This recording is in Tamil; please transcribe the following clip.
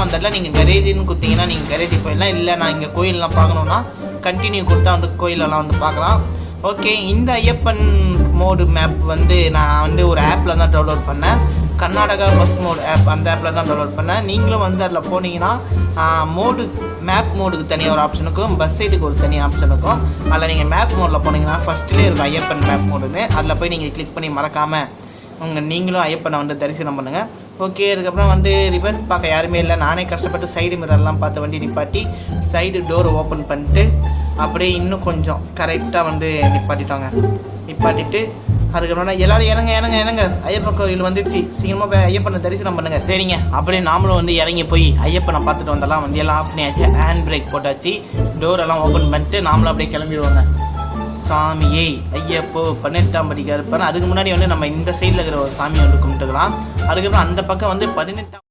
அந்த இடத்துல நீங்கள் கரேஜின்னு கொடுத்தீங்கன்னா நீங்கள் கரேஜுக்கு போயிடலாம். இல்லை நான் இங்கே கோயிலெலாம் பார்க்கணுன்னா கண்டினியூ கொடுத்தா வந்து கோயிலெல்லாம் வந்து பார்க்கலாம். ஓகே, இந்த ஐயப்பன் மோடு மேப் வந்து நான் வந்து ஒரு ஆப்பில் தான் டவுன்லோட் பண்ணேன். கர்நாடகா பஸ் மோடு ஆப், அந்த ஆப்பில் தான் டவுன்லோட் பண்ணேன். நீங்களும் வந்து அதில் போனீங்கன்னா மேப் மோடுக்கு தனியாக ஒரு ஆப்ஷன் இருக்கும், பஸ் சைடுக்கு ஒரு தனி ஆப்ஷன் இருக்கும். அதில் நீங்கள் மேப் மோடில் போனீங்கன்னா ஃபஸ்ட்லேயே இருக்கும் ஐயப்பன் மேப் மோடுன்னு. அதில் போய் நீங்கள் கிளிக் பண்ணி மறக்காமல் நீங்களும் ஐயப்பனை வந்து தரிசனம் பண்ணுங்கள். ஓகே, அதுக்கப்புறம் வந்து ரிவர்ஸ் பார்க்க யாருமே இல்லை. நானே கஷ்டப்பட்டு சைடு மிரர்லாம் பார்த்து வண்டி நிப்பாட்டி சைடு டோர் ஓப்பன் பண்ணிட்டு அப்படியே இன்னும் கொஞ்சம் கரெக்டாக வந்து நிப்பாட்டிட்டு அதுக்கப்புறம் எல்லோரும் இறங்க ஐயப்பன் கோயில் வந்துடுச்சு, சீக்கிரமாக போய் ஐயப்பனை தரிசனம் பண்ணுங்கள். சரிங்க, அப்படியே நாமளும் வந்து இறங்கி போய் ஐயப்பனை பார்த்துட்டு வந்தெல்லாம் வண்டியெல்லாம் ஆஃப் பண்ணியாச்சு, ஹேண்ட் பிரேக் போட்டாச்சு, டோரெல்லாம் ஓப்பன் பண்ணிட்டு நாமளும் அப்படியே கிளம்பிடுவாங்க. சாமியே ஐயப்போ 18ஆம் படி கருப்பன். அதுக்கு முன்னாடி வந்து நம்ம இந்த சைடில் இருக்கிற ஒரு சாமியை வந்து கும்பிட்டுக்கலாம். அதுக்கப்புறம் அந்த பக்கம் வந்து 18ஆம்